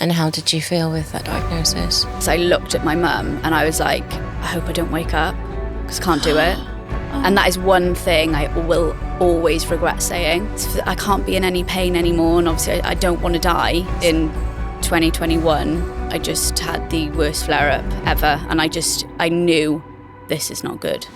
And how did you feel with that diagnosis? So I looked at my mum and I was like, I hope I don't wake up because I can't do it. And that is one thing I will always regret saying. I can't be in any pain anymore, and obviously I don't want to die. In 2021, I just had the worst flare-up ever, and I knew this is not good.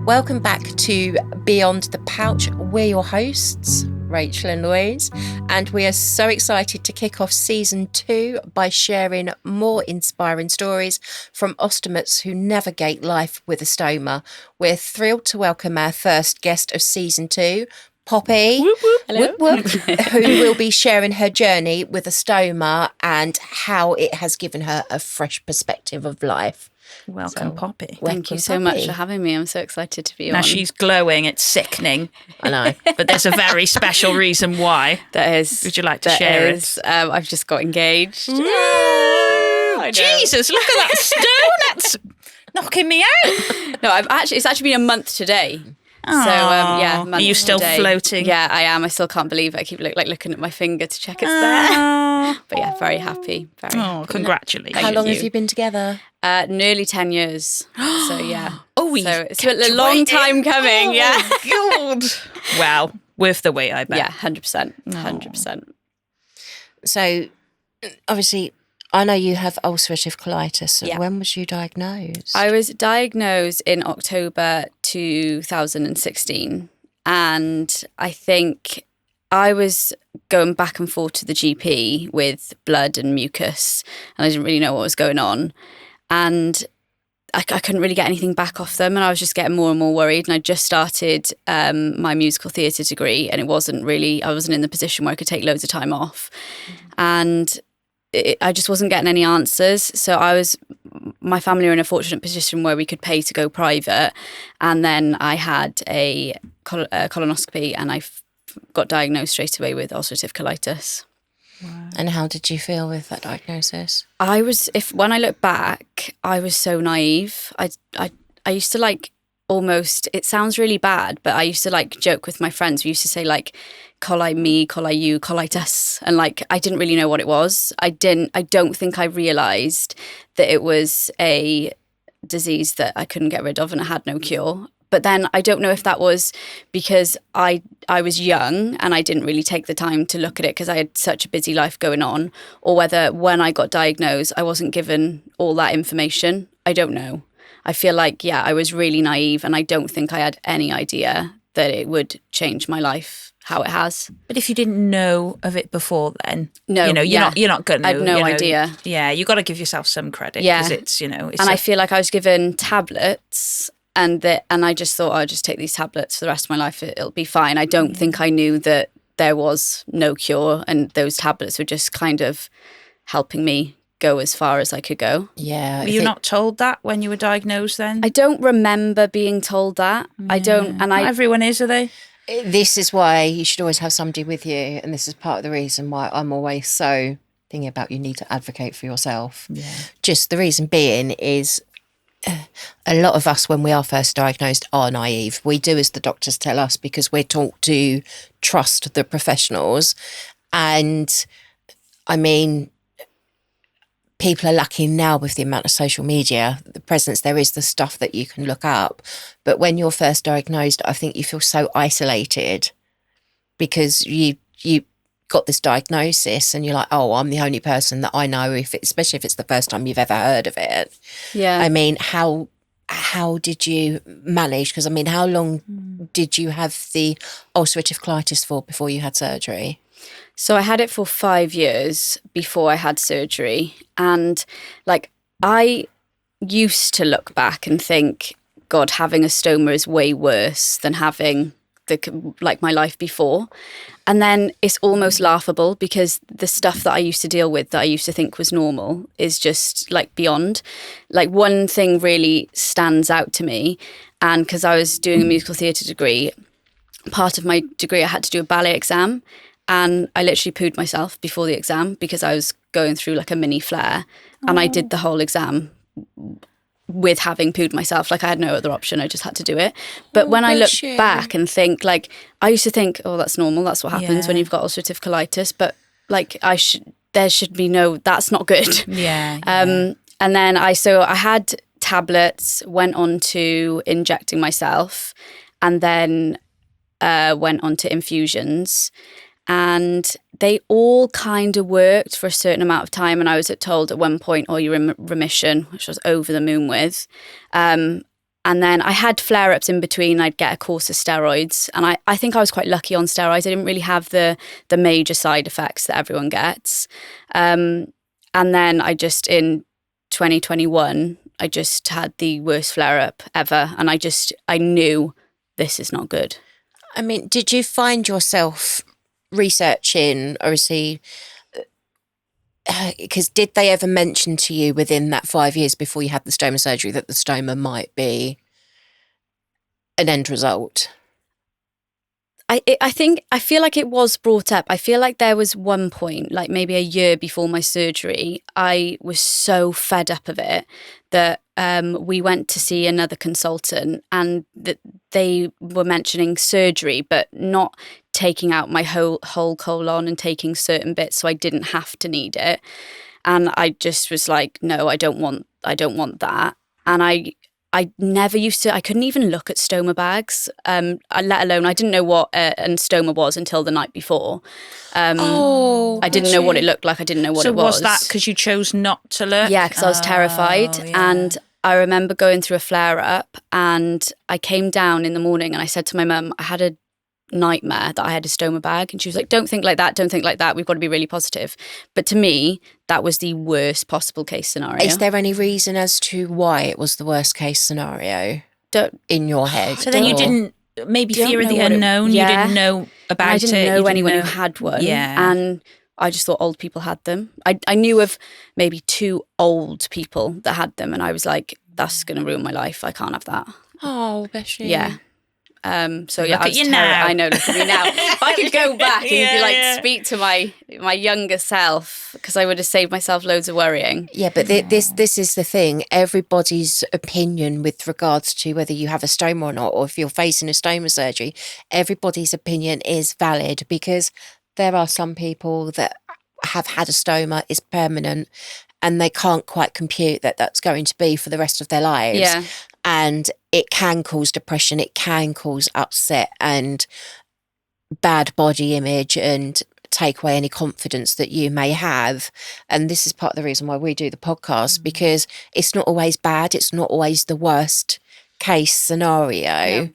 Welcome back to Beyond the Pouch. We're your hosts, Rachel and Louise, and we are so excited to kick off season 2 by sharing more inspiring stories from ostomates who navigate life with a stoma. We're thrilled to welcome our first guest of season 2, Poppy, Whoop, whoop. Hello. Whoop, whoop, who will be sharing her journey with a stoma and how it has given her a fresh perspective of life. Welcome, Poppy. Thank you so much for having me. I'm so excited to be Now on. she's glowing. It's sickening. I know. But there's a very special reason why. There is. Would you like to share it? I've just got engaged. I know. Jesus, look at that stone. That's knocking me out. No, it's actually been a month today. Aww. So yeah, Are you still today. Floating? Yeah, I am. I still can't believe it. I keep looking at my finger to check it's there. But yeah, very happy. Very happy. Congratulations. How long have you been together? Nearly 10 years. So yeah. Oh, so it's a long time coming. Yeah. God. Wow. Worth the wait, I bet. Yeah, 100%. 100%. So, obviously, I know you have ulcerative colitis. So Yeah. when was you diagnosed? I was diagnosed in October 2016, and I think I was going back and forth to the GP with blood and mucus, and I didn't really know what was going on, and I couldn't really get anything back off them, and I was just getting more and more worried. And I just started my musical theatre degree, and I wasn't in the position where I could take loads of time off, and I just wasn't getting any answers. So my family were in a fortunate position where we could pay to go private. And then I had a colonoscopy, and I got diagnosed straight away with ulcerative colitis. Wow. And how did you feel with that diagnosis? When I look back, I was so naive. I used to almost, it sounds really bad, but I used to joke with my friends. We used to say coli me, coli you, colitis. And I didn't really know what it was. I don't think I realised that it was a disease that I couldn't get rid of and it had no cure. But then I don't know if that was because I was young and I didn't really take the time to look at it because I had such a busy life going on, or whether when I got diagnosed, I wasn't given all that information. I don't know. I feel I was really naive, and I don't think I had any idea that it would change my life how it has. But if you didn't know of it before then, no, you're not going to. I had no idea. Yeah, you got to give yourself some credit. Yeah, because it's. And I feel like I was given tablets, and I just thought I'll just take these tablets for the rest of my life. It'll be fine. I don't think I knew that there was no cure, and those tablets were just kind of helping me go as far as I could go. Yeah. Were you not told that when you were diagnosed then? I don't remember being told that. Yeah. I don't. And not everyone is, are they? This is why you should always have somebody with you. And this is part of the reason why I'm always so thinking about you need to advocate for yourself. Yeah. Just the reason being is a lot of us, when we are first diagnosed, are naive. We do as the doctors tell us because we're taught to trust the professionals. And I mean, people are lucky now with the amount of social media, the presence there is, the stuff that you can look up. But when you're first diagnosed, I think you feel so isolated because you got this diagnosis and you're like, oh, I'm the only person that I know, especially if it's the first time you've ever heard of it. Yeah. I mean, how did you manage? Because I mean, how long did you have the ulcerative colitis for before you had surgery? So I had it for 5 years before I had surgery. And I used to look back and think, God, having a stoma is way worse than having my life before. And then it's almost laughable because the stuff that I used to deal with that I used to think was normal is just beyond. One thing really stands out to me. And because I was doing a musical theatre degree, part of my degree I had to do a ballet exam. And I literally pooed myself before the exam because I was going through a mini flare. And I did the whole exam with having pooed myself. Like I had no other option. I just had to do it. But when I look bless you. back and think, like, I used to think, oh, that's normal. That's what happens when you've got ulcerative colitis. But like there should be no, that's not good. Yeah. And then I had tablets, went on to injecting myself, and then went on to infusions. And they all kind of worked for a certain amount of time. And I was told at one point, oh, you're in remission, which I was over the moon with. And then I had flare-ups in between. I'd get a course of steroids. And I think I was quite lucky on steroids. I didn't really have the major side effects that everyone gets. And then in 2021, I just had the worst flare-up ever. And I knew this is not good. I mean, did you find yourself researching, or is he, because did they ever mention to you within that 5 years before you had the stoma surgery that the stoma might be an end result? I feel like it was brought up. I feel like there was one point, like maybe a year before my surgery, I was so fed up of it that we went to see another consultant, and that they were mentioning surgery, but not taking out my whole colon and taking certain bits, so I didn't have to need it. And I just was like, no, I don't want that. And I never used to, I couldn't even look at stoma bags, let alone, I didn't know what a stoma was until the night before. I didn't know what it looked like. I didn't know what it was. So was that because you chose not to look? Yeah, because I was terrified. Yeah. And I remember going through a flare-up, and I came down in the morning and I said to my mum, I had a nightmare that I had a stoma bag, and she was like, don't think like that, we've got to be really positive. But to me, that was the worst possible case scenario. Is there any reason as to why it was the worst case scenario in your head? So then you didn't, maybe fear of the unknown, you didn't know about it. I didn't know anyone who had one. Yeah. And I just thought old people had them. I knew of maybe 2 old people that had them, and I was like, that's going to ruin my life. I can't have that. Oh, bless you. Yeah. So yeah, Look at you now. I know, look at me now. If I could go back and speak to my younger self, because I would have saved myself loads of worrying. Yeah, but this is the thing. Everybody's opinion with regards to whether you have a stoma or not, or if you're facing a stoma surgery, everybody's opinion is valid, because there are some people that have had a stoma, is permanent, and they can't quite compute that that's going to be for the rest of their lives. Yeah. And it can cause depression, it can cause upset and bad body image, and take away any confidence that you may have. And this is part of the reason why we do the podcast, because it's not always bad, it's not always the worst case scenario.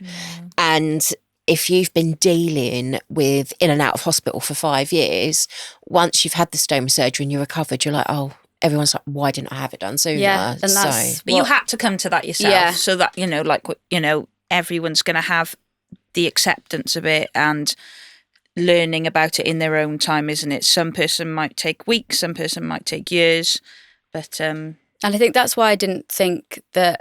And if you've been dealing with in and out of hospital for 5 years, once you've had the stoma surgery and you're recovered, you're like, oh, everyone's like, why didn't I have it done sooner? Yeah, and that's But you had to come to that yourself. Yeah. So that, everyone's going to have the acceptance of it and learning about it in their own time, isn't it? Some person might take weeks, some person might take years. But and I think that's why I didn't think that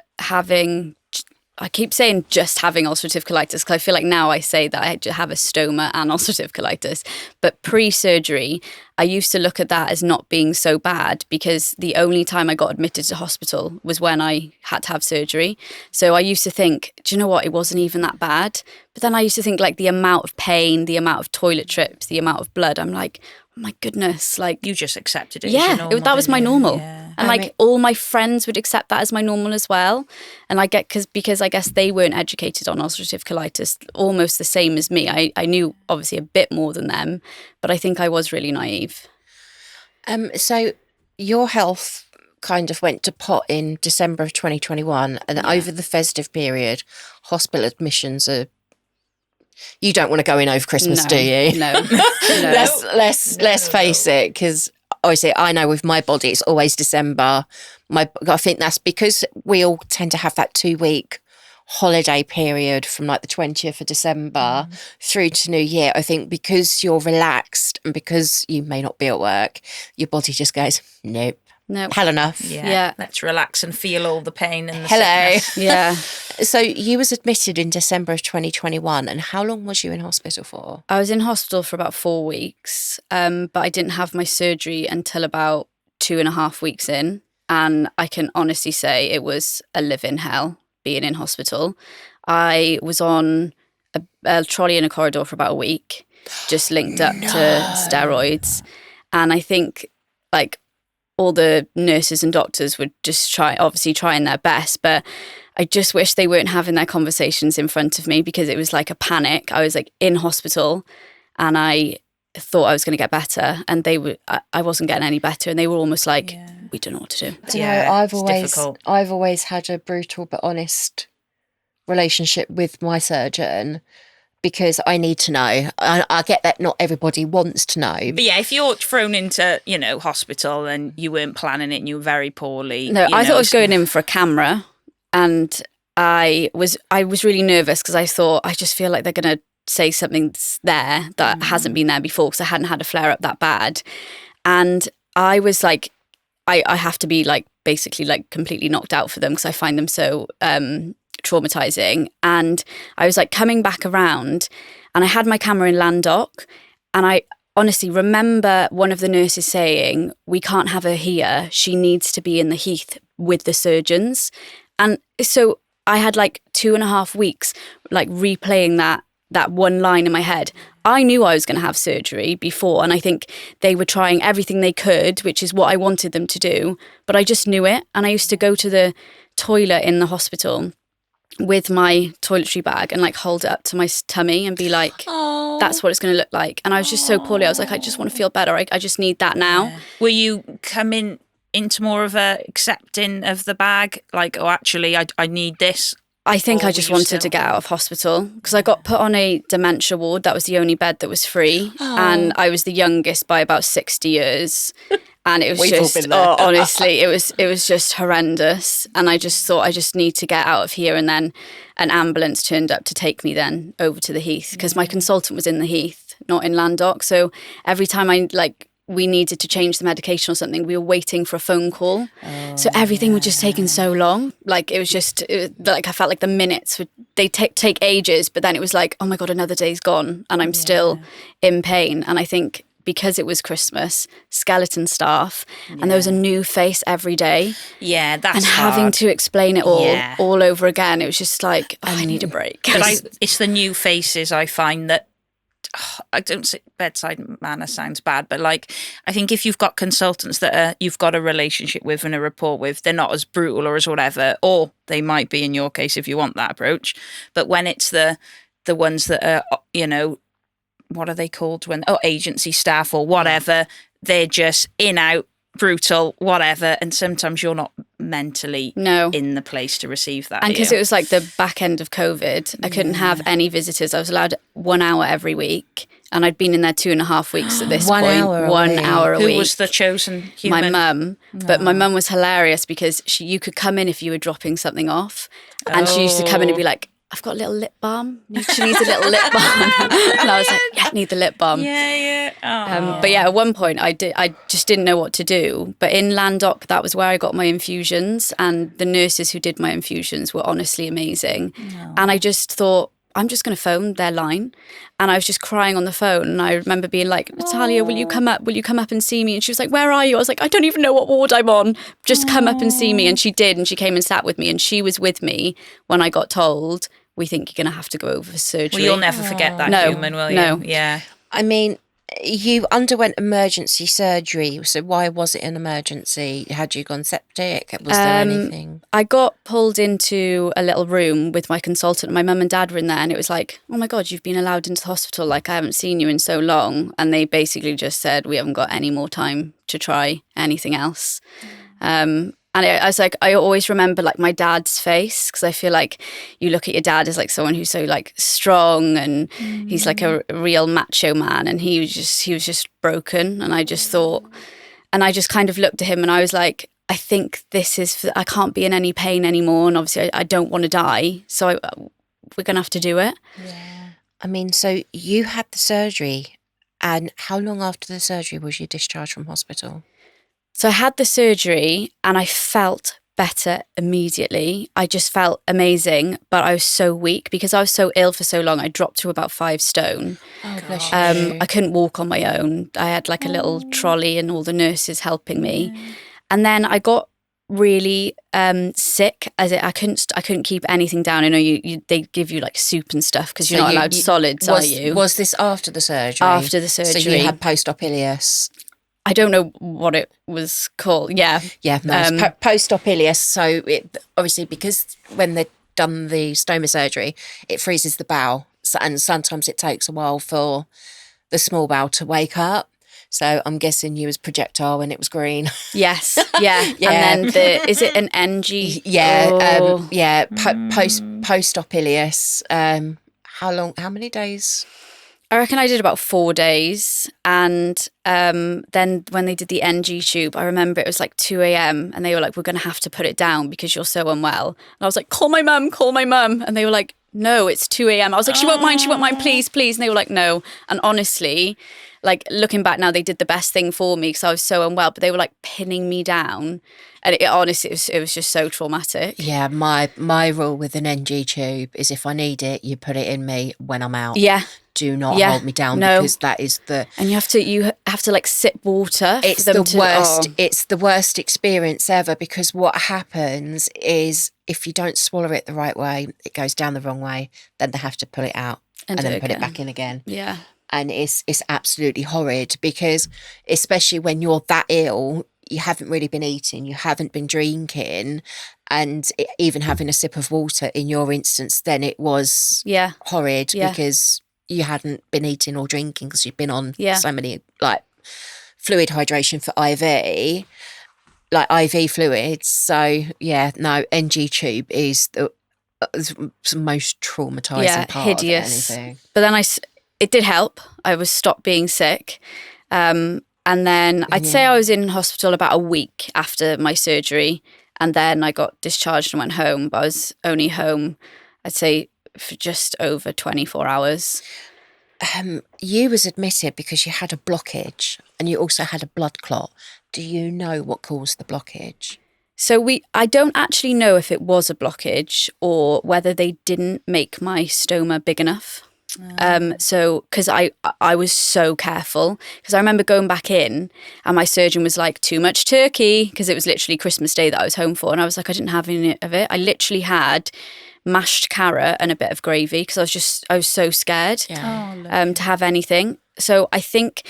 I keep saying just having ulcerative colitis, because I feel like now I say that I have a stoma and ulcerative colitis. But pre-surgery, I used to look at that as not being so bad, because the only time I got admitted to hospital was when I had to have surgery. So I used to think, do you know what? It wasn't even that bad. But then I used to think, like, the amount of pain, the amount of toilet trips, the amount of blood. I'm like, oh my goodness, like, you just accepted it. Yeah, as your normal, that was my normal. Yeah. And all my friends would accept that as my normal as well. And I get, because I guess they weren't educated on ulcerative colitis almost the same as me. I knew obviously a bit more than them, but I think I was really naive. So your health kind of went to pot in December of 2021, and over the festive period, hospital admissions are. You don't want to go in over Christmas, do you? No. Let's face it, because obviously I know with my body it's always December. I think that's because we all tend to have that 2-week holiday period from like the 20th of December through to New Year. I think because you're relaxed and because you may not be at work, your body just goes, nope. Hell enough. Yeah. Let's relax and feel all the pain and the Hello. sickness. Yeah. So you was admitted in December of 2021, and how long was you in hospital for? I was in hospital for about 4 weeks, but I didn't have my surgery until about 2.5 weeks in. And I can honestly say it was a living hell being in hospital. I was on a trolley in a corridor for about a week, just linked up to steroids. And I think like all the nurses and doctors were just trying their best, but I just wish they weren't having their conversations in front of me, because it was like a panic. I was like in hospital and I thought I was going to get better, and I wasn't getting any better, and they were almost like, we don't know what to do. I've always had a brutal but honest relationship with my surgeon, because I need to know. I get that not everybody wants to know. But yeah, if you're thrown into, hospital and you weren't planning it and you were very poorly. No, I thought I was going in for a camera, and I was really nervous, because I thought, I just feel like they're going to say something's there that hasn't been there before, because I hadn't had a flare up that bad. And I was like, I have to be like basically like completely knocked out for them, because I find them so traumatizing. And I was like coming back around, and I had my camera in Landock, and I honestly remember one of the nurses saying, we can't have her here, she needs to be in the Heath with the surgeons. And so I had like 2.5 weeks like replaying that one line in my head. I knew I was going to have surgery before, and I think they were trying everything they could, which is what I wanted them to do, but I just knew it. And I used to go to the toilet in the hospital with my toiletry bag and like hold it up to my tummy and be like, that's what it's going to look like. And I was just so poorly. I was like, I just want to feel better. I just need that now. Yeah. Were you coming into more of a accepting of the bag? Like, oh, actually, I need this. I think I just wanted to get out of hospital, because I got put on a dementia ward. That was the only bed that was free. And I was the youngest by about 60 years. And it was just, honestly, it was just horrendous. And I just thought, I just need to get out of here. And then an ambulance turned up to take me then over to the Heath, because my consultant was in the Heath, not in Landock. So every time we needed to change the medication or something, we were waiting for a phone call. So everything was just taking so long. Like it was like I felt like the minutes they take ages, but then it was like, oh my God, another day's gone and I'm still in pain. And I think because it was Christmas, skeleton staff, and there was a new face every day. Yeah, that's and hard. Having to explain it all over again. It was just like, I need a break. But it's the new faces I find that, I don't say bedside manner sounds bad, but like I think if you've got consultants that you've got a relationship with and a rapport with, they're not as brutal or as whatever, or they might be in your case if you want that approach. But when it's the ones that are, what are they called when agency staff or whatever, they're just in, out, brutal, whatever, and sometimes you're not mentally in the place to receive that. And because it was like the back end of COVID, I couldn't have any visitors. I was allowed 1 hour every week, and I'd been in there 2.5 weeks at this point. 1 hour a week. Who was the chosen human? My mum. But my mum was hilarious, because you could come in if you were dropping something off, and she used to come in and be like, I've got a little lip balm. She needs a little lip balm. And I was like, I need the lip balm. Yeah. But yeah, at one point I just didn't know what to do. But in Landock, that was where I got my infusions, and the nurses who did my infusions were honestly amazing. And I just thought, I'm just going to phone their line. And I was just crying on the phone. And I remember being like, Natalia, will you come up? Will you come up and see me? And she was like, where are you? I was like, I don't even know what ward I'm on. Just come up and see me. And she did. And she came and sat with me. And she was with me when I got told, we think you're going to have to go over for surgery. Well, you'll never forget that human, will you? No. Yeah. I mean, you underwent emergency surgery, so why was it an emergency? Had you gone septic? Was there anything? I got pulled into a little room with my consultant. My mum and dad were in there, and it was like, oh my God, you've been allowed into the hospital. Like, I haven't seen you in so long. And they basically just said, we haven't got any more time to try anything else. And I was like, I always remember like my dad's face, because I feel like you look at your dad as like someone who's so like strong, and he's like a real macho man, and he was just broken. And I just thought, and I just kind of looked at him, and I was like, I think I can't be in any pain anymore, and obviously I don't want to die, so we're gonna have to do it. Yeah. I mean, so you had the surgery, and how long after the surgery was you discharged from hospital? So I had the surgery and I felt better immediately. I just felt amazing, but I was so weak because I was so ill for so long. I dropped to about 5 stone. Oh, bless you. I couldn't walk on my own. I had like a little trolley and all the nurses helping me. And then I got really sick. I couldn't keep anything down. I know they give you like soup and stuff because you're not allowed solids, are you? Was this after the surgery? After the surgery. So you had post-op ileus. I don't know what it was called. Yeah. Yeah, no, it's post-op ileus. So it obviously, because when they've done the stoma surgery, it freezes the bowel. So, and sometimes it takes a while for the small bowel to wake up. So I'm guessing you was projectile when it was green. Yes. Yeah. Yeah. And then is it an NG? Yeah. Post-op ileus. How many days? I reckon I did about 4 days. And then when they did the NG tube, I remember it was like 2 a.m. and they were like, we're going to have to put it down because you're so unwell. And I was like, call my mum. And they were like, no, it's 2 a.m. I was like, she won't mind, please. And they were like, no. And honestly, like looking back now, they did the best thing for me because I was so unwell, but they were like pinning me down. And honestly, it was just so traumatic. Yeah, my rule with an NG tube is if I need it, you put it in me when I'm out. Yeah. Do not hold me down because that is and you have to like sip water. It's the worst. It's the worst experience ever because what happens is if you don't swallow it the right way, it goes down the wrong way. Then they have to pull it out and then put it back in again. Yeah. And it's absolutely horrid because especially when you're that ill, you haven't really been eating, you haven't been drinking, and even having a sip of water in your instance, then it was horrid because you hadn't been eating or drinking because you've been on so many like fluid hydration for IV, like IV fluids. So NG tube is the most traumatizing part hideous. of anything. But then it did help. I was stopped being sick. And then I'd say I was in hospital about a week after my surgery. And then I got discharged and went home. But I was only home, I'd say, for just over 24 hours. You was admitted because you had a blockage and you also had a blood clot. Do you know what caused the blockage? So I don't actually know if it was a blockage or whether they didn't make my stoma big enough. So because I was so careful because I remember going back in and my surgeon was like, too much turkey, because it was literally Christmas Day that I was home for, and I was like, I didn't have any of it. I literally had mashed carrot and a bit of gravy because I was so scared to have anything. So I think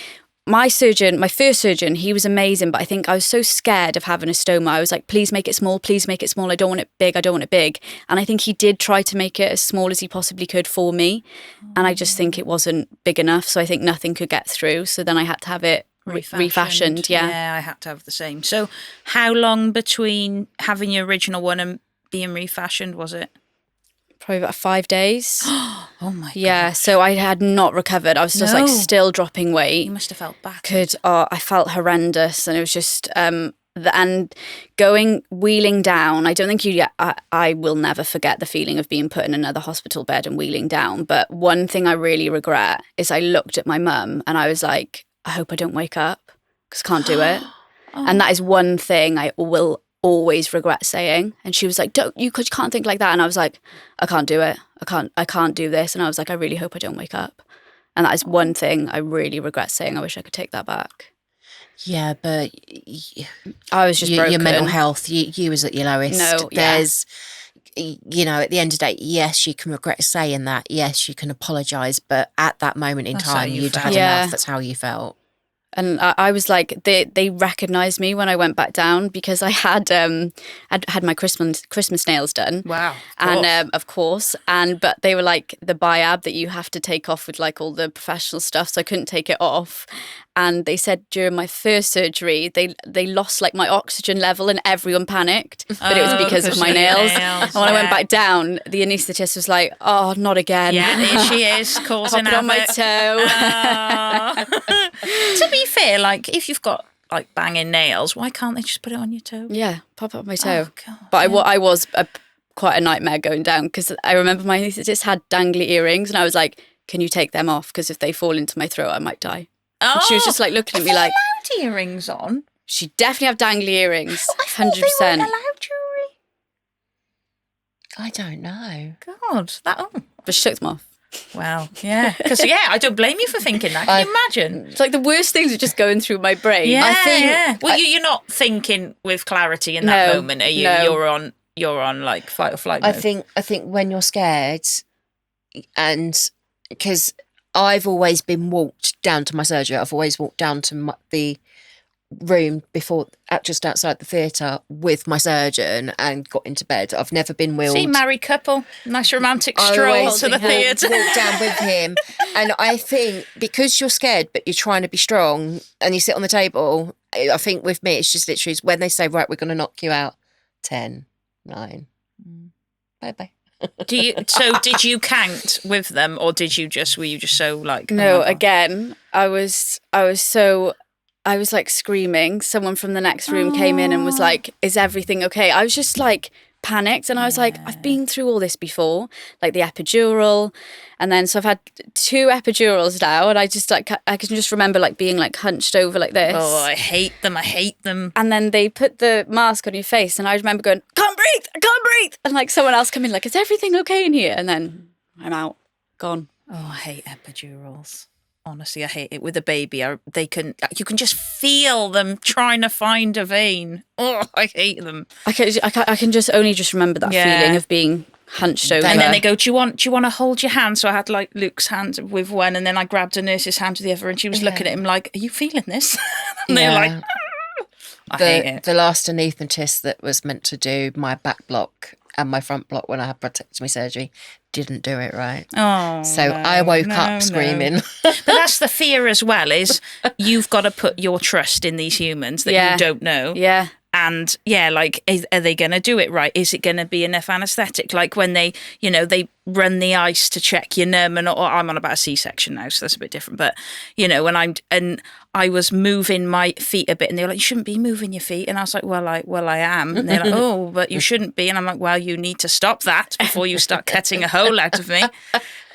my first surgeon, he was amazing, but I think I was so scared of having a stoma. I was like, please make it small. I don't want it big. And I think he did try to make it as small as he possibly could for me. And I just think it wasn't big enough. So I think nothing could get through. So then I had to have it refashioned. Yeah, I had to have the same. So how long between having your original one and being refashioned was it? Probably about 5 days. Oh my God. Yeah, so I had not recovered. I was just like still dropping weight. You must have felt back. I felt horrendous, and it was just and wheeling down. I don't think I will never forget the feeling of being put in another hospital bed and wheeling down. But one thing I really regret is I looked at my mum and I was like, I hope I don't wake up because I can't do it. And that is one thing I will always regret saying. And she was like, you can't think like that. And I was like, I can't do it. I can't do this. And I was like, I really hope I don't wake up. And that is one thing I really regret saying. I wish I could take that back. Yeah, but I was just broken. Your mental health, you was at your lowest. No, There's, at the end of the day, yes, you can regret saying that. Yes, you can apologise. But at that moment in time, you'd had enough. That's how you felt. And I was like, they recognised me when I went back down because I had my Christmas nails done. Wow. Of course. But they were like the biab that you have to take off with like all the professional stuff. So I couldn't take it off. And they said during my first surgery, they lost like my oxygen level and everyone panicked. But it was because of my nails. And when I went back down, the anaesthetist was like, oh, not again. Yeah, there she is, causing havoc. On my toe. To be fair, like if you've got like banging nails, why can't they just put it on your toe? Yeah, pop it on my toe. Oh, God, but I was quite a nightmare going down because I remember my anaesthetist had dangly earrings and I was like, can you take them off? Because if they fall into my throat, I might die. And she was just like looking at me like, allowed earrings on? She definitely have dangly earrings. I thought 100%. they weren't allowed jewellery. I don't know. God, But she took them off. Well, yeah. Because, I don't blame you for thinking that. Can you imagine? It's like the worst things are just going through my brain. Yeah, I think, yeah. Well, you're not thinking with clarity in that moment, are you? No. You're on like fight or flight mode. I think when you're scared, and because I've always been walked down to my surgery, I've always walked down to the room before, just outside the theatre, with my surgeon and got into bed. I've never been wheeled. See, married couple, nice romantic stroll to the theatre. Walk down with him, and I think because you're scared but you're trying to be strong and you sit on the table, I think with me it's just literally when they say, right, we're going to knock you out, 10, 9, bye bye. Did you count with them, or were you just so like? No, again, I was like screaming. Someone from the next room came in and was like, is everything okay? I was just like panicked, and I was like, I've been through all this before, like the epidural, and then so I've had 2 epidurals now, and I just like I can just remember like being like hunched over like this. Oh, I hate them. And then they put the mask on your face, and I remember going, I can't breathe, and like someone else come in like, is everything okay in here? And then I'm out, gone. Oh, I hate epidurals. Honestly, I hate it with a baby. You can just feel them trying to find a vein. Oh, I hate them. I can just only remember that feeling of being hunched over. And then they go, do you want to hold your hand? So I had like Luke's hand with one, and then I grabbed a nurse's hand with the other, and she was looking at him like, are you feeling this? And they're like, I hate it. The last anaesthetist that was meant to do my back block and my front block when I had prostatectomy surgery didn't do it right. Oh, so I woke up screaming. But that's the fear as well, is you've got to put your trust in these humans that you don't know. Yeah. And like, are they going to do it right? Is it going to be enough anaesthetic? Like when they run the ice to check your numb, or I'm on about a C-section now, so that's a bit different. But and I was moving my feet a bit, and they were like, "You shouldn't be moving your feet," and I was like, "Well, I am." And they're like, "Oh, but you shouldn't be," and I'm like, "Well, you need to stop that before you start cutting a hole out of me."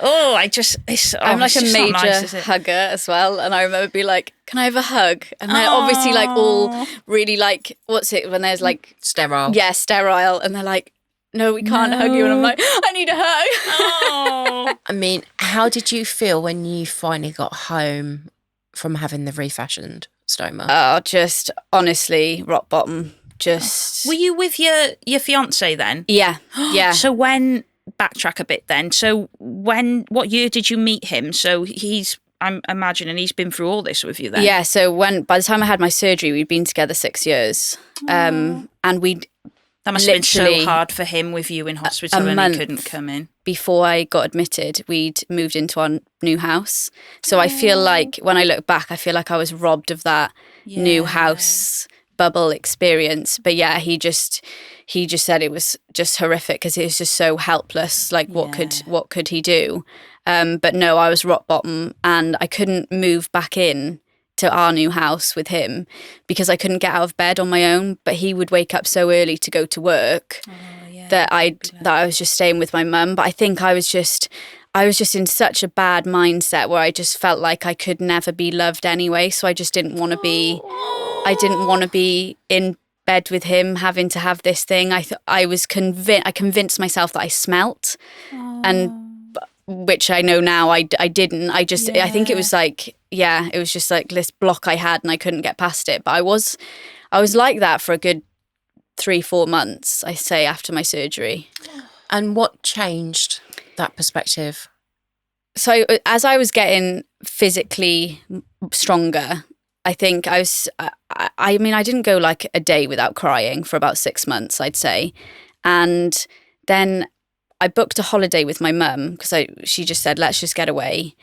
Oh, I'm like a major hugger as well, and I remember being like, can I have a hug? And they're obviously like all really like, what's it when there's like sterile? Yeah, sterile, and they're like, no, we can't hug you, and I'm like, I need a hug. Oh. I mean, how did you feel when you finally got home from having the refashioned stoma? Oh, just honestly rock bottom. Just were you with your fiance then? Yeah, yeah. So when backtrack a bit then. So what year did you meet him? So I'm imagining he's been through all this with you then. Yeah, so by the time I had my surgery, we'd been together 6 years. And that must have been so hard for him with you in hospital and he couldn't come in. Before I got admitted, we'd moved into our new house. So I feel like when I look back, I feel like I was robbed of that new house bubble experience. But yeah, he just said it was just horrific because he was just so helpless. Like what could he do? But no, I was rock bottom, and I couldn't move back in to our new house with him because I couldn't get out of bed on my own. But he would wake up so early to go to work that I was just staying with my mum. But I think I was just in such a bad mindset where I just felt like I could never be loved anyway. So I just didn't want to be. I didn't want to be in bed with him, having to have this thing. I convinced myself that I smelt, and which I know now I didn't. I think it was like, it was just like this block I had and I couldn't get past it. But I was like that for a good 3-4 months, I say, after my surgery. And what changed that perspective? So as I was getting physically stronger, I think I didn't go like a day without crying for about 6 months, I'd say. And then I booked a holiday with my mum because she just said, let's just get away.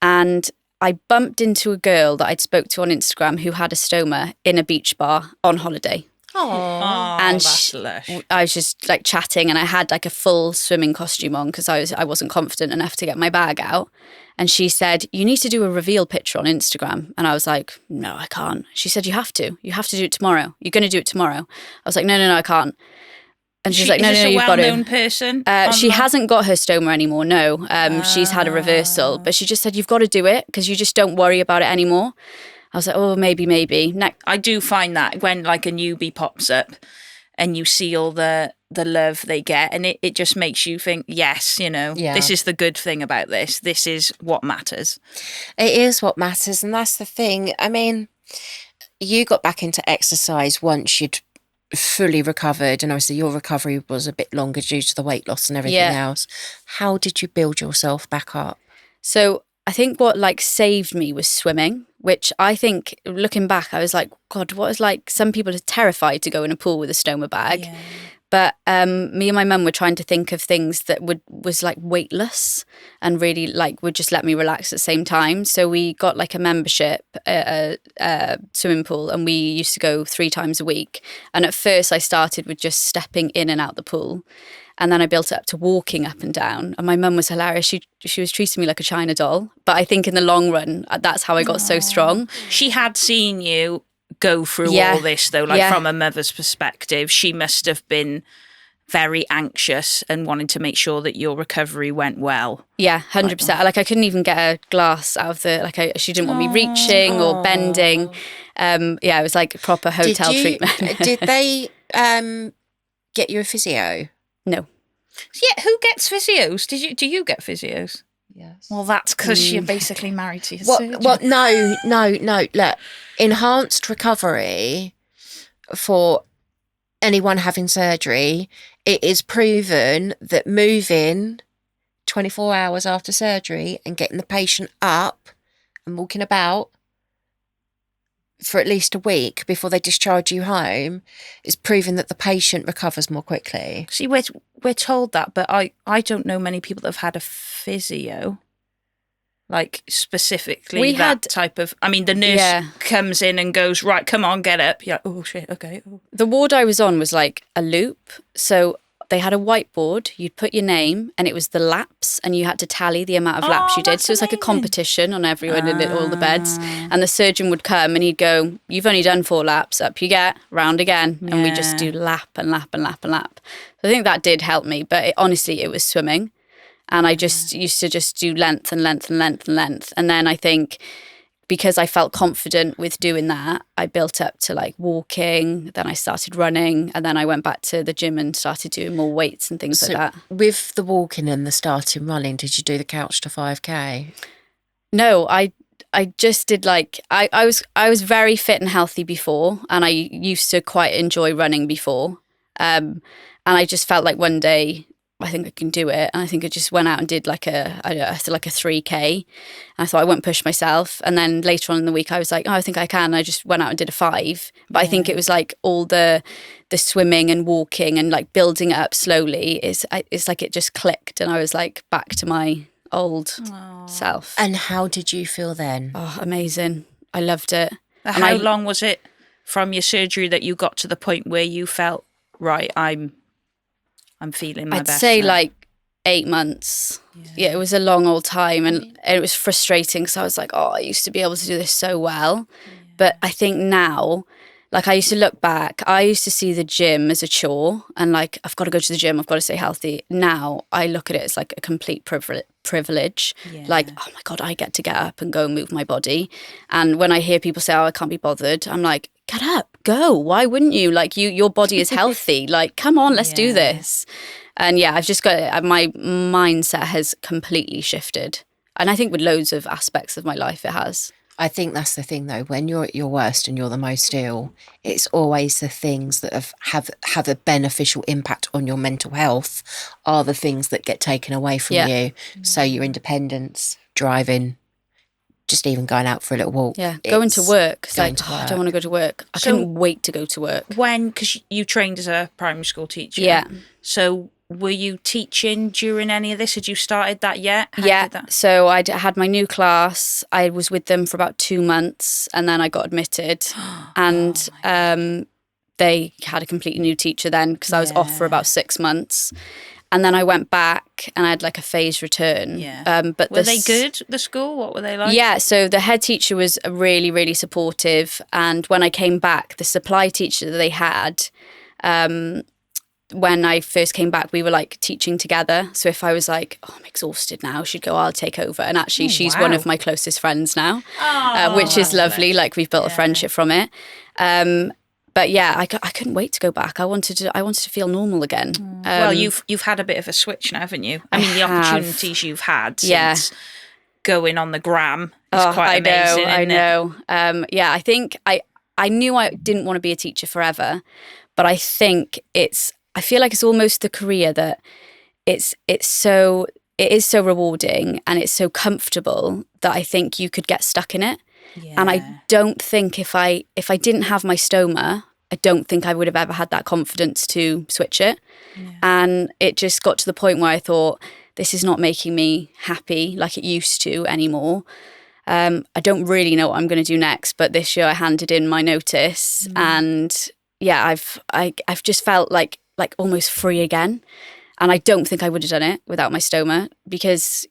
And I bumped into a girl that I'd spoke to on Instagram who had a stoma in a beach bar on holiday. Oh, and that's lush. I was just like chatting, and I had like a full swimming costume on because I wasn't confident enough to get my bag out. And she said, you need to do a reveal picture on Instagram. And I was like, no, I can't. She said, you have to do it tomorrow. You're going to do it tomorrow. I was like, no, I can't. And she's like, no, you've got to. Is she a well-known person? She hasn't got her stoma anymore, no. She's had a reversal. But she just said, you've got to do it because you just don't worry about it anymore. I was like, oh, maybe. I do find that when like a newbie pops up and you see all the love they get, and it just makes you think, yes, this is the good thing about this. This is what matters. It is what matters, and that's the thing. I mean, you got back into exercise once you'd fully recovered, and obviously your recovery was a bit longer due to the weight loss and everything else. How did you build yourself back up? So I think what saved me was swimming, which I think, looking back, I was like, God, what is some people are terrified to go in a pool with a Stoma bag. Yeah. But me and my mum were trying to think of things that was weightless and really would just let me relax at the same time. So we got a membership at a swimming pool, and we used to go 3 times a week. And at first I started with just stepping in and out the pool. And then I built it up to walking up and down. And my mum was hilarious. She was treating me like a China doll. But I think in the long run, that's how I got so strong. She had seen you go through all this, though, from a mother's perspective. She must have been very anxious and wanting to make sure that your recovery went well. Yeah, 100%. I couldn't even get a glass out of the, she didn't want me reaching or bending. It was proper hotel treatment. Did they get you a physio? No. Yeah, who gets physios? Do you get physios? Yes. Well, that's because you're basically married to your surgeon. Well, no. Look, enhanced recovery for anyone having surgery, it is proven that moving 24 hours after surgery and getting the patient up and walking about for at least a week before they discharge you home is proven that the patient recovers more quickly. See, we're told that, but I don't know many people that have had a physio. Specifically type of... I mean, the nurse comes in and goes, right, come on, get up. You're like, oh, shit, okay. Oh. The ward I was on was a loop. So they had a whiteboard, you'd put your name, and it was the laps, and you had to tally the amount of laps you did. So it's a competition on everyone in all the beds. And the surgeon would come and he'd go, you've only done 4 laps, up you get, round again. And we just do lap and lap and lap and lap. So I think that did help me, but honestly, it was swimming. And I just used to just do length and length and length and length. And then I think because I felt confident with doing that, I built up to walking, then I started running, and then I went back to the gym and started doing more weights and things like that. With the walking and the starting running, did you do the couch to 5K? No, I just did I was very fit and healthy before, and I used to quite enjoy running before. And I just felt one day I think I can do it. And I think I just went out and did a 3K. And I thought I won't push myself. And then later on in the week, I was like, oh, I think I can. And I just went out and did a 5. But I think it was all the swimming and walking and building it up slowly it's it just clicked. And I was back to my old self. And how did you feel then? Oh, amazing. I loved it. How long was it from your surgery that you got to the point where you felt, right, I'm feeling my best? I'd say 8 months. Yeah, it was a long old time, and it was frustrating because I was I used to be able to do this so well. But I think now, I used to look back, I used to see the gym as a chore and I've got to go to the gym, I've got to stay healthy. Now I look at it as a complete privilege. Oh my God, I get to get up and go and move my body. And when I hear people say, oh, I can't be bothered, I'm like, get up, go. Why wouldn't you? Your body is healthy. Come on, let's do this. And I've just got, my mindset has completely shifted. And I think with loads of aspects of my life, it has. I think that's the thing, though. When you're at your worst and you're the most ill, it's always the things that have a beneficial impact on your mental health are the things that get taken away from you. So your independence, driving, just even going out for a little walk. Yeah, going to work. It's I don't want to go to work. I couldn't wait to go to work. Because you trained as a primary school teacher. Yeah. So were you teaching during any of this? Had you started that yet? So I had my new class. I was with them for about 2 months, and then I got admitted. And they had a completely new teacher then because I was off for about 6 months. And then I went back and I had a phased return. But were they good, the school? What were they like? Yeah, so the head teacher was really, really supportive. And when I came back, the supply teacher that they had, when I first came back, we were teaching together. So if I was I'm exhausted now, she'd go, I'll take over. And actually, she's one of my closest friends now, which is lovely. We've built a friendship from it. But yeah, I couldn't wait to go back. I wanted to feel normal again. Well, you've had a bit of a switch now, haven't you? I mean, the opportunities you've had since going on the gram is quite amazing. I know. Yeah, I think I knew I didn't want to be a teacher forever, but I think I feel like it's almost the career that it is so rewarding and it's so comfortable that I think you could get stuck in it. Yeah. And I don't think if I didn't have my stoma, I don't think I would have ever had that confidence to switch it. Yeah. And it just got to the point where I thought, this is not making me happy like it used to anymore. I don't really know what I'm going to do next, but this year I handed in my notice, and yeah, I've just felt like almost free again. And I don't think I would have done it without my stoma, because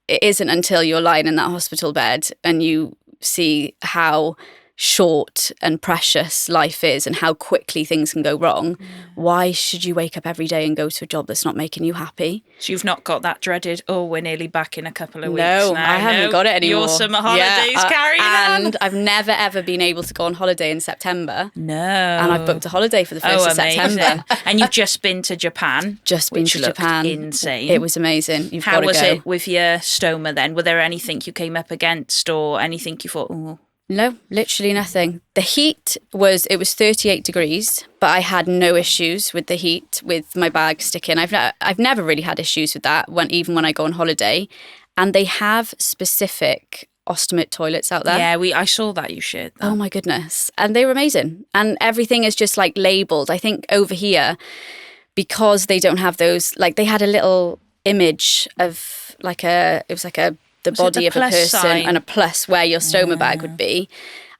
it isn't until you're lying in that hospital bed and you see how short and precious life is and how quickly things can go wrong. Why should you wake up every day and go to a job that's not making you happy? So you've not got that dreaded, we're nearly back in a couple of weeks now. I haven't got it anymore. Your summer holidays carrying on. And I've never ever been able to go on holiday in September. No. And I've booked a holiday for the 1st of September. And you've just been to Japan. Just been to Japan. Insane. It was amazing. How was it with your stoma then? Were there anything you came up against or anything you thought, No, literally nothing. The heat was 38 degrees, but I had no issues with the heat with my bag sticking. I've never really had issues with that even when I go on holiday. And they have specific ostomate toilets out there. Yeah, I saw that you shared that. Oh my goodness. And they were amazing. And everything is just like labelled. I think over here, because they don't have those, like they had a little image of the body of a person sign? And a plus where your stoma bag would be.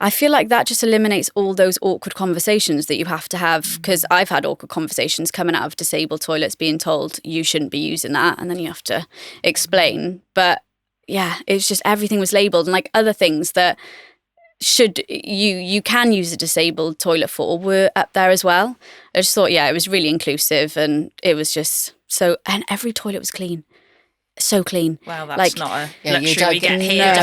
I feel like that just eliminates all those awkward conversations that you have to have, because I've had awkward conversations coming out of disabled toilets being told you shouldn't be using that, and then you have to explain. But yeah, it's just everything was labelled, and like other things that you can use a disabled toilet for were up there as well. I just thought, it was really inclusive, and it was just and every toilet was clean. So clean. Wow, that's not a luxury we get here.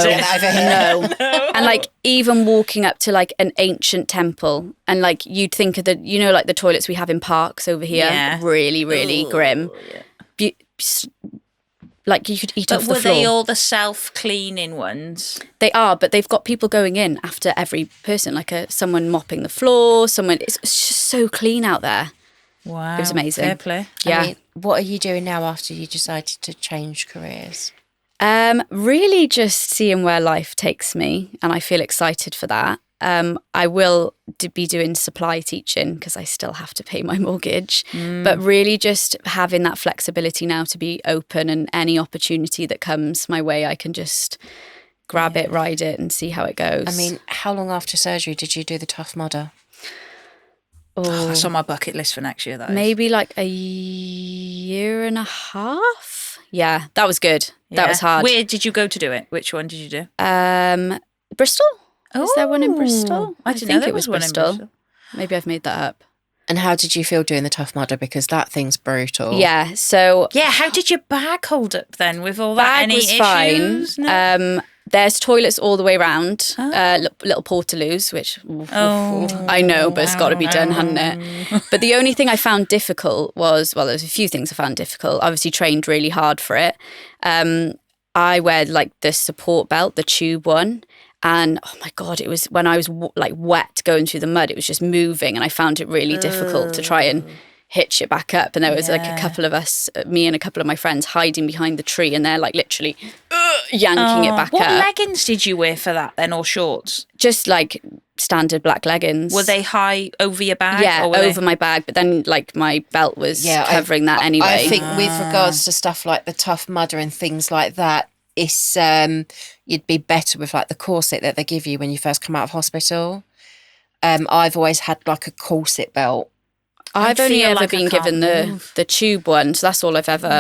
No. And like even walking up to like an ancient temple, and like you'd think of like the toilets we have in parks over here, really, really grim. Yeah. Like you could eat off the floor. But were they all the self-cleaning ones? They are, but they've got people going in after every person, like someone mopping the floor, it's just so clean out there. Wow. It was amazing. Fair play. Yeah. I mean, what are you doing now after you decided to change careers? Really just seeing where life takes me, and I feel excited for that. I will be doing supply teaching because I still have to pay my mortgage, but really just having that flexibility now to be open, and any opportunity that comes my way, I can just grab it, ride it, and see how it goes. I mean, how long after surgery did you do the Tough Mudder? Oh, that's on my bucket list for next year, maybe like a year and a half. Yeah, that was good. That was hard. Where did you go to do it? Which one did you do? Bristol. Is there one in Bristol? I didn't know it was Bristol. In Bristol. Maybe I've made that up. And how did you feel doing the Tough Mudder? Because that thing's brutal. Yeah, so... Yeah, how did your bag hold up then with all that? Any issues? Fine. No? There's toilets all the way around, little portaloos, which I know, but it's got to be done, hadn't it? But the only thing I found difficult was, there's a few things I found difficult. Obviously trained really hard for it. I wear like the support belt, the tube one. And oh my God, it was when I was like wet going through the mud, it was just moving, and I found it really difficult to try and hitch it back up. And there was like a couple of us, me and a couple of my friends, hiding behind the tree, and they're like literally yanking it back up. What leggings did you wear for that then, or shorts? Just like standard black leggings. Were they high over your bag? Yeah, over my bag, but then like my belt was covering that anyway. I think with regards to stuff like the Tough Mudder and things like that, it's you'd be better with like the corset that they give you when you first come out of hospital. I've always had like a corset belt. I've only ever been given the tube one, so that's all I've ever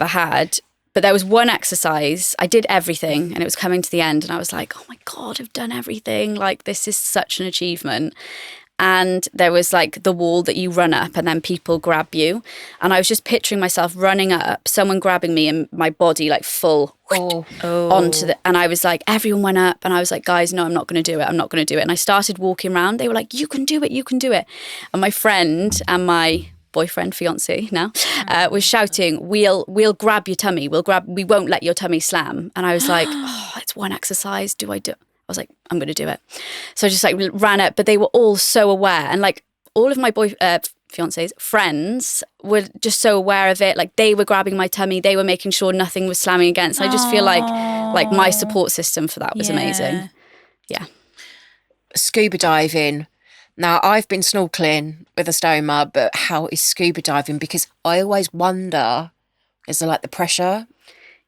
had. But there was one exercise, I did everything, and it was coming to the end, and I was like, oh my God, I've done everything. Like, this is such an achievement. and there was like the wall that you run up and then people grab you. And I was just picturing myself running up, someone grabbing me and my body like full onto the, and I was like, everyone went up and I was like, guys, no, I'm not going to do it. I'm not going to do it. And I started walking around. They were like, you can do it. You can do it. And my friend and my boyfriend, fiance now, was shouting, we'll grab your tummy. We won't let your tummy slam. And I was like, oh, it's one exercise. Do I do it? I was like, I'm going to do it. So I just like ran up, but they were all so aware. And like all of my fiance's friends were just so aware of it. Like they were grabbing my tummy. They were making sure nothing was slamming against. I just feel like my support system for that was amazing. Yeah. Scuba diving. Now, I've been snorkeling with a Stoma, but how is scuba diving? Because I always wonder, is there like the pressure?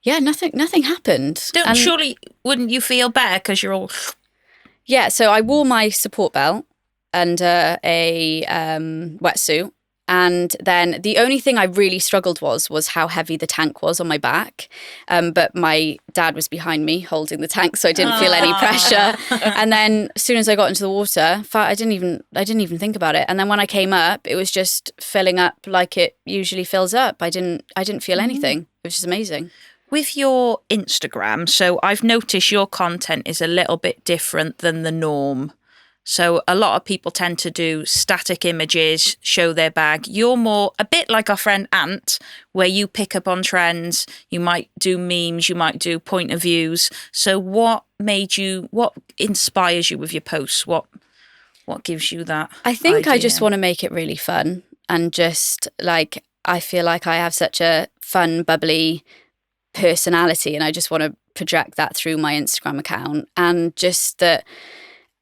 Yeah, nothing happened. Surely wouldn't you feel better because you're all... Yeah, so I wore my support belt under a wetsuit. And then the only thing I really struggled was how heavy the tank was on my back. But my dad was behind me holding the tank, so I didn't feel any pressure. And then as soon as I got into the water, I didn't even think about it. And then when I came up, it was just filling up like it usually fills up. I didn't feel anything. It was just amazing. With your Instagram, so I've noticed your content is a little bit different than the norm. So a lot of people tend to do static images, show their bag. You're more a bit like our friend Ant, where you pick up on trends. You might do memes, you might do point of views. So what inspires you with your posts? What gives you that I think idea? I just want to make it really fun, and just like, I feel like I have such a fun, bubbly personality, and I just want to project that through my Instagram account. And just that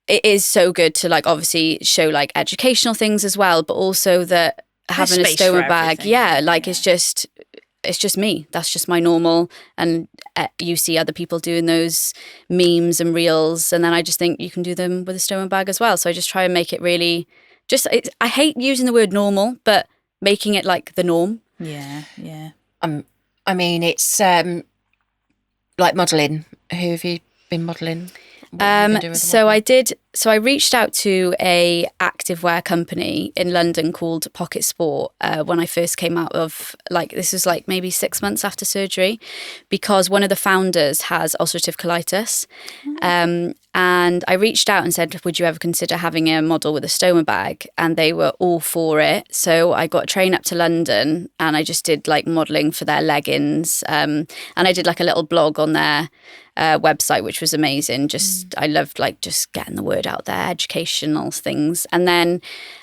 it is so good to like obviously show like educational things as well, but also that having a Stoma bag, it's just me. That's just my normal. And you see other people doing those memes and reels, and then I just think you can do them with a Stoma bag as well. So I just try and make it really I hate using the word normal, but making it like the norm. Yeah. I mean, it's like modelling. Who have you been modelling? So I reached out to a activewear company in London called Pocket Sport when I first came out of, like, this was like maybe 6 months after surgery, because one of the founders has ulcerative colitis. And I reached out and said, would you ever consider having a model with a Stoma bag? And they were all for it. So I got a train up to London and I just did like modelling for their leggings. And I did like a little blog on their website, which was amazing. I loved like just getting the word out there, educational things. And then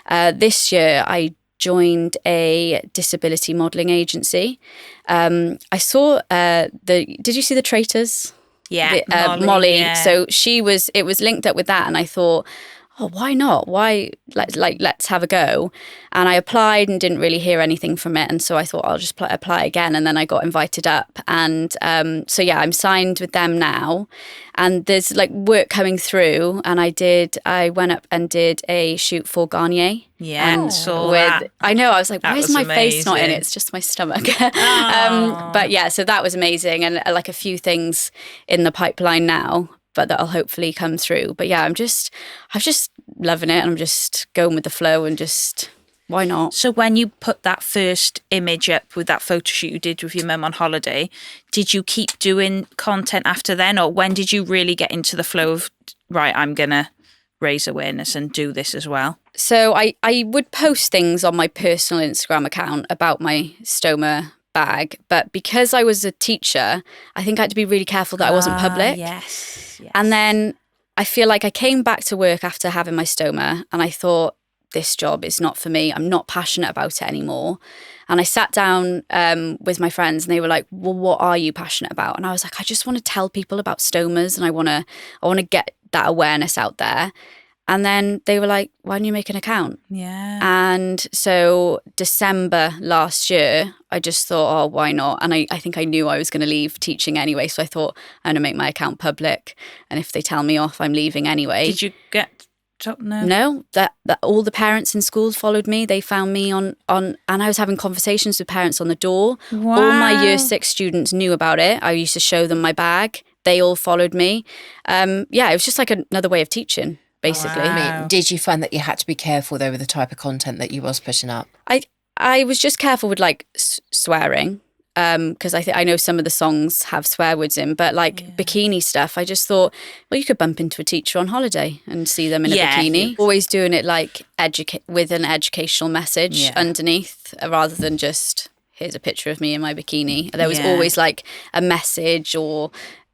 this year I joined a disability modelling agency. I saw did you see The Traitors? Yeah, Molly. Yeah. So it was linked up with that, and I thought, oh, why not? Why, let's have a go. And I applied and didn't really hear anything from it. And so I thought I'll just apply again. And then I got invited up. And so, yeah, I'm signed with them now. And there's like work coming through. And I went up and did a shoot for Garnier. Yeah, saw that. I know, I was like, why is my amazing. face not in it? It's just my stomach. But yeah, so that was amazing. And like a few things in the pipeline now, but that'll hopefully come through. But yeah, I'm just loving it, and I'm just going with the flow, and just, why not? So when you put that first image up with that photo shoot you did with your mum on holiday, did you keep doing content after then, or when did you really get into the flow of, right, I'm going to raise awareness and do this as well? So I would post things on my personal Instagram account about my Stoma bag, but because I was a teacher, I think I had to be really careful that I wasn't public. Yes. And then I feel like I came back to work after having my Stoma, and I thought, this job is not for me. I'm not passionate about it anymore. And I sat down with my friends, and they were like, well, what are you passionate about? And I was like, I just want to tell people about stomas, and I want to get that awareness out there. And then they were like, why don't you make an account? Yeah. And so December last year, I just thought, oh, why not? And I think I knew I was going to leave teaching anyway. So I thought, I'm going to make my account public. And if they tell me off, I'm leaving anyway. Did you get... No, that all the parents in schools followed me. They found me on, and I was having conversations with parents on the door. Wow. All my year 6 students knew about it. I used to show them my bag. They all followed me. Yeah, it was just like another way of teaching. basically. Wow. I mean, did you find that you had to be careful though with the type of content that you was pushing up? I was just careful with like swearing, because I know some of the songs have swear words in, but like bikini stuff, I just thought, well, you could bump into a teacher on holiday and see them in a bikini. Always doing it like with an educational message underneath, rather than just here's a picture of me in my bikini. There was always like a message or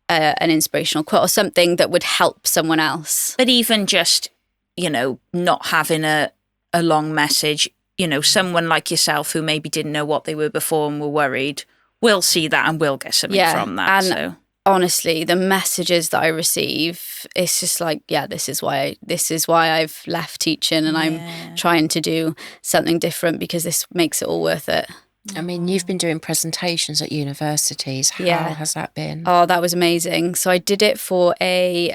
an inspirational quote or something that would help someone else. But even just, not having a long message, someone like yourself who maybe didn't know what they were before and were worried will see that and will get something from that. And honestly, the messages that I receive, it's just like, this is why I've left teaching, and I'm trying to do something different because this makes it all worth it. I mean, you've been doing presentations at universities. How has that been? Oh, that was amazing. So I did it for a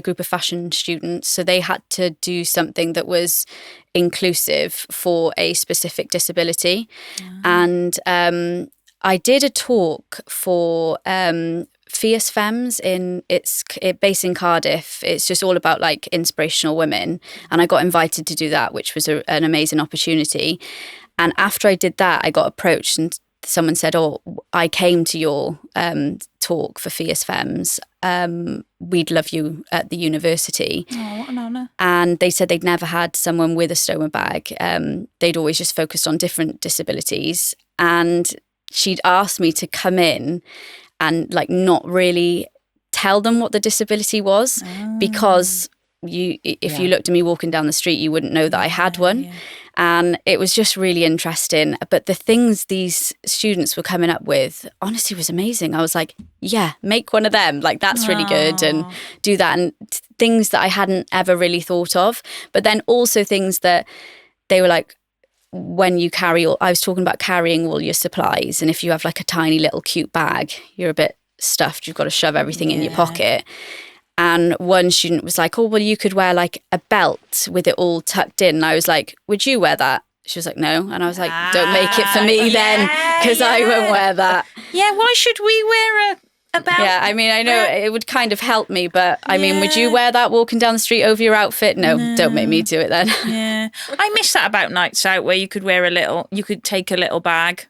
group of fashion students. So they had to do something that was inclusive for a specific disability. And I did a talk for Fierce Femmes it's based in Cardiff. It's just all about like inspirational women. And I got invited to do that, which was an amazing opportunity. And after I did that, I got approached and someone said, oh, I came to your talk for Fierce Femmes. We'd love you at the university. Oh, what an honour. And they said they'd never had someone with a stoma bag. They'd always just focused on different disabilities. And she'd asked me to come in and like not really tell them what the disability was, because if you looked at me walking down the street, you wouldn't know that I had one. Yeah. And it was just really interesting. But the things these students were coming up with, honestly, was amazing. I was like, make one of them. Like, that's really good. And do that. And things that I hadn't ever really thought of. But then also things that they were like, when you I was talking about carrying all your supplies. And if you have like a tiny little cute bag, you're a bit stuffed. You've got to shove everything in your pocket. And one student was like, oh, well, you could wear like a belt with it all tucked in. And I was like, would you wear that? She was like, no. And I was like, don't make it for me then, because I won't wear that. Yeah, why should we wear a belt? Yeah, I mean, I know it would kind of help me, but I mean, would you wear that walking down the street over your outfit? No, don't make me do it then. Yeah. I miss that about nights out where you could you could take a little bag.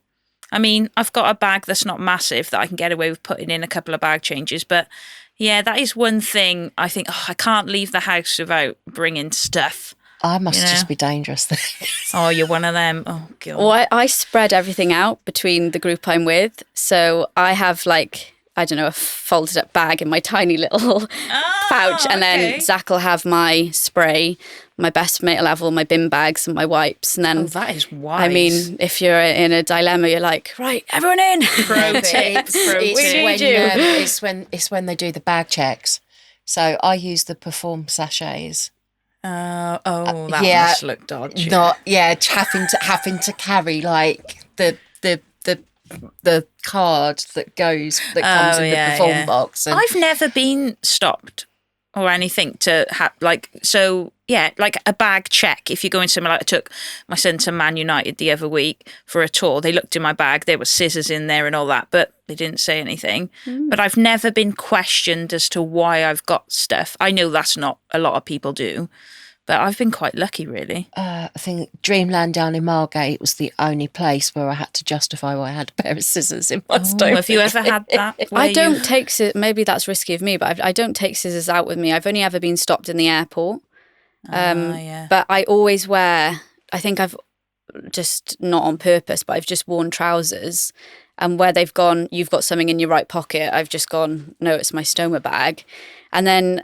I mean, I've got a bag that's not massive that I can get away with putting in a couple of bag changes, but yeah, that is one thing I think, I can't leave the house without bringing stuff. I must just be dangerous then. Oh, you're one of them. Oh, God. Well, I spread everything out between the group I'm with. So I have like, I don't know, a folded up bag in my tiny little pouch. And then Zach will have my spray, my best mate will have all my bin bags and my wipes. And then that is wise. I mean, if you're in a dilemma, you're like, right, everyone in. Pro tips. It's when they do the bag checks. So I use the Perform sachets. That must look dodgy. Having to carry like the card that comes in the Perform box. And I've never been stopped or anything to have like a bag check. If you're going somewhere, like I took my son to Man United the other week for a tour, they looked in my bag, there were scissors in there and all that, but they didn't say anything. But I've never been questioned as to why I've got stuff. I know that's not a lot of people do, but I've been quite lucky, really. I think Dreamland down in Margate was the only place where I had to justify why I had a pair of scissors in my stove. Have you ever had that? I don't take scissors. Maybe that's risky of me, but I don't take scissors out with me. I've only ever been stopped in the airport. But I always wear, I think I've just not on purpose, but I've just worn trousers. And where they've gone, you've got something in your right pocket, I've just gone, no, it's my stoma bag. And then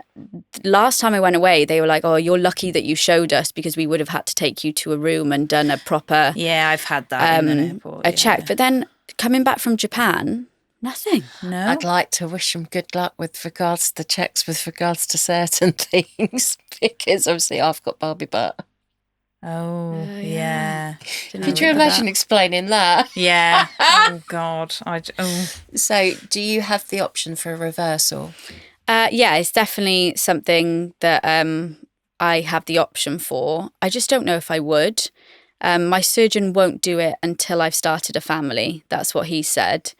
last time I went away, they were like, oh, you're lucky that you showed us because we would have had to take you to a room and done a proper... Yeah, I've had that in an airport. A check. But then coming back from Japan, nothing. No. I'd like to wish them good luck with regards to the checks with regards to certain things, because obviously I've got Barbie butt. Oh, yeah. Could you imagine explaining that? Yeah. Oh, God. So do you have the option for a reversal? Yeah, it's definitely something that I have the option for. I just don't know if I would. My surgeon won't do it until I've started a family. That's what he said.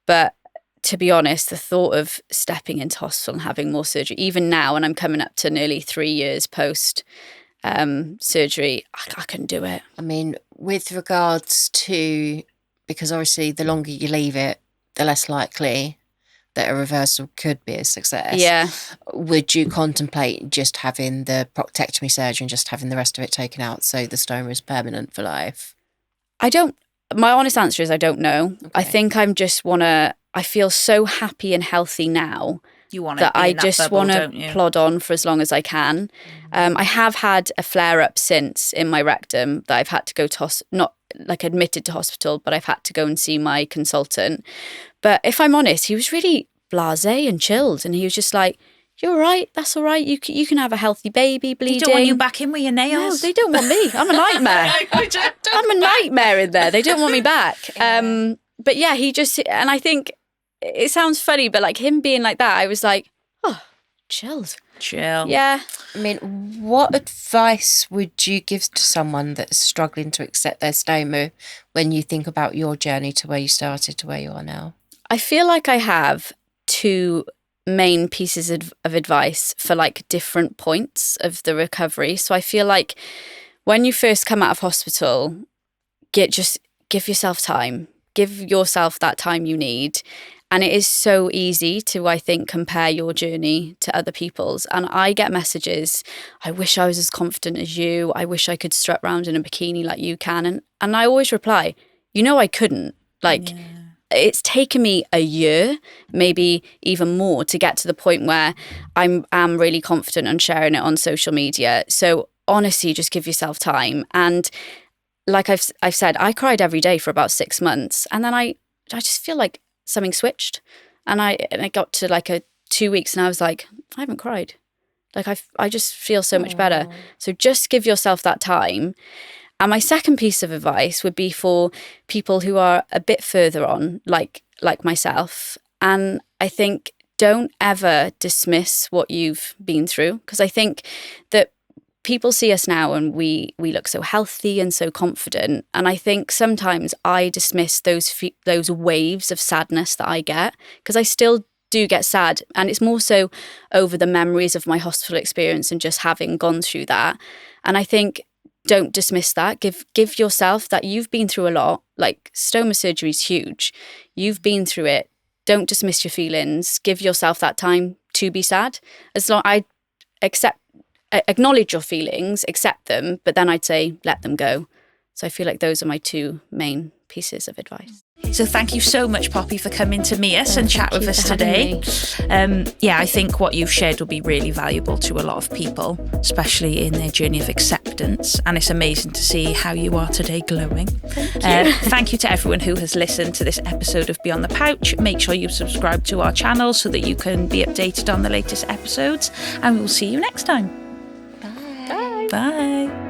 But to be honest, the thought of stepping into hospital and having more surgery, even now, and I'm coming up to nearly 3 years post surgery, I couldn't do it. I mean, with regards to, because obviously the longer you leave it, the less likely that a reversal could be a success. Yeah. Would you contemplate just having the proctectomy surgery and just having the rest of it taken out so the stoma is permanent for life? My honest answer is I don't know. Okay. I think I feel so happy and healthy now that I just want to plod on for as long as I can. I have had a flare-up since in my rectum that I've had to go to not like admitted to hospital, but I've had to go and see my consultant. But if I'm honest, he was really blasé and chilled, and he was just like, "You're all right. That's all right. You can have a healthy baby bleeding." They don't want you back in with your nails. No, they don't want me. I'm a nightmare. I'm a nightmare in there. They don't want me back. But yeah, and I think it sounds funny, but like him being like that, I was like, oh, chilled. Chill. Yeah. I mean, what advice would you give to someone that's struggling to accept their stoma when you think about your journey to where you started to where you are now? I feel like I have 2 main pieces of advice for like different points of the recovery. So I feel like when you first come out of hospital, just give yourself time. Give yourself that time you need. And it is so easy to, I think, compare your journey to other people's. And I get messages, I wish I was as confident as you. I wish I could strut around in a bikini like you can. And I always reply, I couldn't. Like, it's taken me a year, maybe even more, to get to the point where I'm really confident and sharing it on social media. So honestly, just give yourself time. And like I've said, I cried every day for about 6 months. And then I just feel like something switched, and I got to like 2 weeks and I was like, I haven't cried. Like I just feel so much better. So just give yourself that time. And my second piece of advice would be for people who are a bit further on, like myself. And I think don't ever dismiss what you've been through, because I think that people see us now and we look so healthy and so confident. And I think sometimes I dismiss those waves of sadness that I get, because I still do get sad. And it's more so over the memories of my hospital experience and just having gone through that. And I think don't dismiss that. Give yourself that. You've been through a lot. Like, stoma surgery is huge. You've been through it. Don't dismiss your feelings. Give yourself that time to be sad. As long I acknowledge your feelings, accept them, but then I'd say let them go. So I feel like those are my 2 main pieces of advice. So thank you so much, Poppy, for coming to meet us and chat with us today. I think what you've shared will be really valuable to a lot of people, especially in their journey of acceptance. And it's amazing to see how you are today, glowing. Thank you to everyone who has listened to this episode of Beyond the Pouch. Make sure you subscribe to our channel so that you can be updated on the latest episodes. And we will see you next time. Bye. Bye.